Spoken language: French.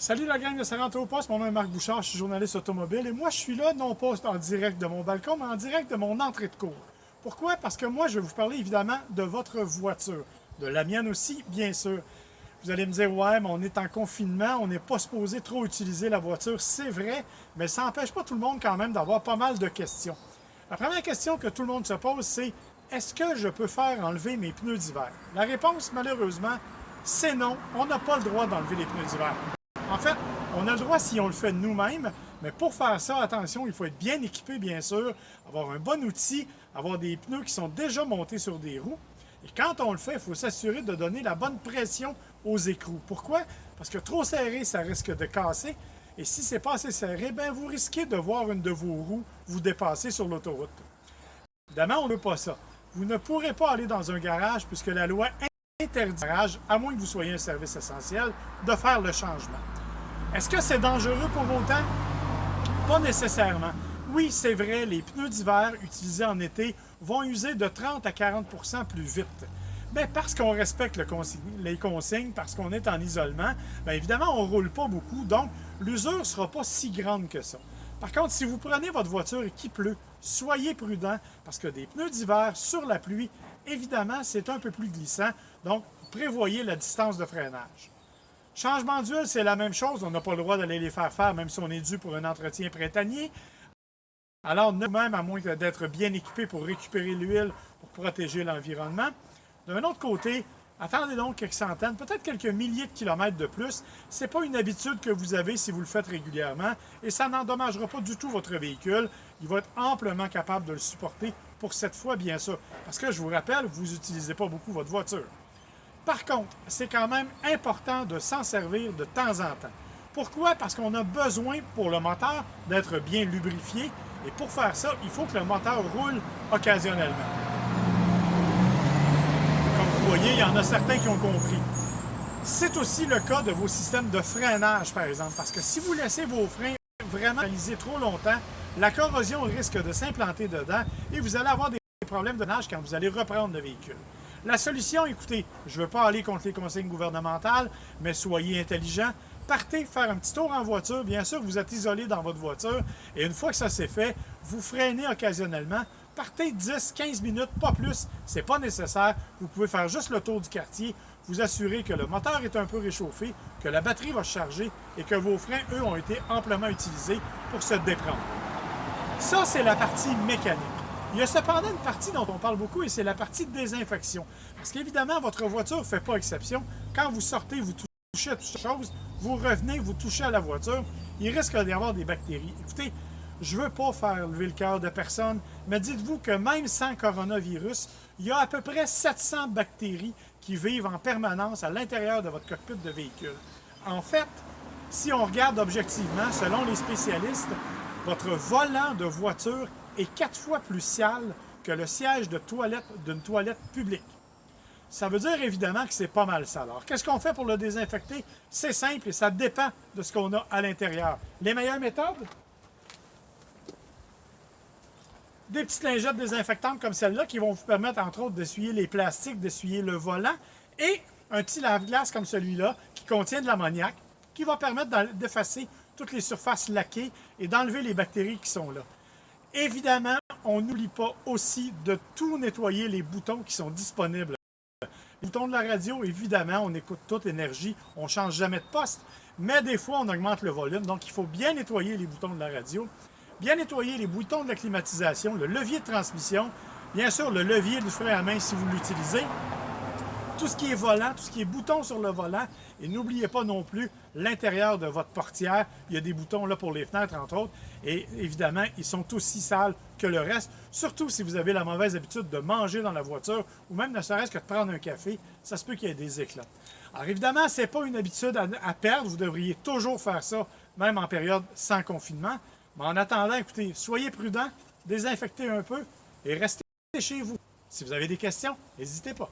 Salut la gang de Ça rentre au poste, mon nom est Marc Bouchard, je suis journaliste automobile et moi je suis là non pas en direct de mon balcon, mais en direct de mon entrée de cour. Pourquoi? Parce que moi je vais vous parler évidemment de votre voiture, de la mienne aussi bien sûr. Vous allez me dire, ouais, mais on est en confinement, on n'est pas supposé trop utiliser la voiture, c'est vrai, mais ça n'empêche pas tout le monde quand même d'avoir pas mal de questions. La première question que tout le monde se pose, c'est est-ce que je peux faire enlever mes pneus d'hiver? La réponse, malheureusement, c'est non, on n'a pas le droit d'enlever les pneus d'hiver. En fait, on a le droit si on le fait nous-mêmes, mais pour faire ça, attention, il faut être bien équipé, bien sûr, avoir un bon outil, avoir des pneus qui sont déjà montés sur des roues. Et quand on le fait, il faut s'assurer de donner la bonne pression aux écrous. Pourquoi? Parce que trop serré, ça risque de casser. Et si c'est pas assez serré, bien, vous risquez de voir une de vos roues vous dépasser sur l'autoroute. Évidemment, on ne veut pas ça. Vous ne pourrez pas aller dans un garage puisque la loi interdit au garage, à moins que vous soyez un service essentiel, de faire le changement. Est-ce que c'est dangereux pour autant? Pas nécessairement. Oui, c'est vrai, les pneus d'hiver utilisés en été vont user de 30 à 40 % plus vite. Mais parce qu'on respecte les consignes, parce qu'on est en isolement, bien évidemment, on ne roule pas beaucoup, donc l'usure ne sera pas si grande que ça. Par contre, si vous prenez votre voiture et qu'il pleut, soyez prudent, parce que des pneus d'hiver sur la pluie, évidemment, c'est un peu plus glissant, donc prévoyez la distance de freinage. Changement d'huile, c'est la même chose. On n'a pas le droit d'aller les faire, même si on est dû pour un entretien printanier. Alors, nous-mêmes, à moins d'être bien équipés pour récupérer l'huile, pour protéger l'environnement. D'un autre côté, attendez donc quelques centaines, peut-être quelques milliers de kilomètres de plus. Ce n'est pas une habitude que vous avez si vous le faites régulièrement et ça n'endommagera pas du tout votre véhicule. Il va être amplement capable de le supporter pour cette fois, bien sûr. Parce que, je vous rappelle, vous n'utilisez pas beaucoup votre voiture. Par contre, c'est quand même important de s'en servir de temps en temps. Pourquoi? Parce qu'on a besoin pour le moteur d'être bien lubrifié et pour faire ça, il faut que le moteur roule occasionnellement. Comme vous voyez, il y en a certains qui ont compris. C'est aussi le cas de vos systèmes de freinage, par exemple, parce que si vous laissez vos freins vraiment réaliser trop longtemps, la corrosion risque de s'implanter dedans et vous allez avoir des problèmes de freinage quand vous allez reprendre le véhicule. La solution, écoutez, je ne veux pas aller contre les consignes gouvernementales, mais soyez intelligents. Partez faire un petit tour en voiture. Bien sûr, vous êtes isolé dans votre voiture. Et une fois que ça c'est fait, vous freinez occasionnellement. Partez 10-15 minutes, pas plus. Ce n'est pas nécessaire. Vous pouvez faire juste le tour du quartier. Vous assurer que le moteur est un peu réchauffé, que la batterie va se charger et que vos freins, eux, ont été amplement utilisés pour se déprendre. Ça, c'est la partie mécanique. Il y a cependant une partie dont on parle beaucoup et c'est la partie de désinfection. Parce qu'évidemment, votre voiture ne fait pas exception. Quand vous sortez, vous touchez à toute chose, vous revenez, vous touchez à la voiture, il risque d'y avoir des bactéries. Écoutez, je ne veux pas faire lever le cœur de personne, mais dites-vous que même sans coronavirus, il y a à peu près 700 bactéries qui vivent en permanence à l'intérieur de votre cockpit de véhicule. En fait, si on regarde objectivement, selon les spécialistes, votre volant de voiture est 4 fois plus sale que le siège de toilette d'une toilette publique. Ça veut dire évidemment que c'est pas mal sale. Alors, qu'est-ce qu'on fait pour le désinfecter? C'est simple et ça dépend de ce qu'on a à l'intérieur. Les meilleures méthodes? Des petites lingettes désinfectantes comme celle-là qui vont vous permettre, entre autres, d'essuyer les plastiques, d'essuyer le volant et un petit lave-glace comme celui-là qui contient de l'ammoniac qui va permettre d'effacer toutes les surfaces laquées et d'enlever les bactéries qui sont là. Évidemment, on n'oublie pas aussi de tout nettoyer les boutons qui sont disponibles. Les boutons de la radio, évidemment, on écoute toute énergie, on ne change jamais de poste, mais des fois, on augmente le volume. Donc, il faut bien nettoyer les boutons de la radio, bien nettoyer les boutons de la climatisation, le levier de transmission, bien sûr, le levier du frein à main si vous l'utilisez, tout ce qui est volant, tout ce qui est bouton sur le volant, et n'oubliez pas non plus l'intérieur de votre portière. Il y a des boutons là pour les fenêtres, entre autres, et évidemment, ils sont aussi sales que le reste, surtout si vous avez la mauvaise habitude de manger dans la voiture, ou même ne serait-ce que de prendre un café, ça se peut qu'il y ait des éclats. Alors évidemment, ce n'est pas une habitude à perdre, vous devriez toujours faire ça, même en période sans confinement, mais en attendant, écoutez, soyez prudents, désinfectez un peu, et restez chez vous. Si vous avez des questions, n'hésitez pas.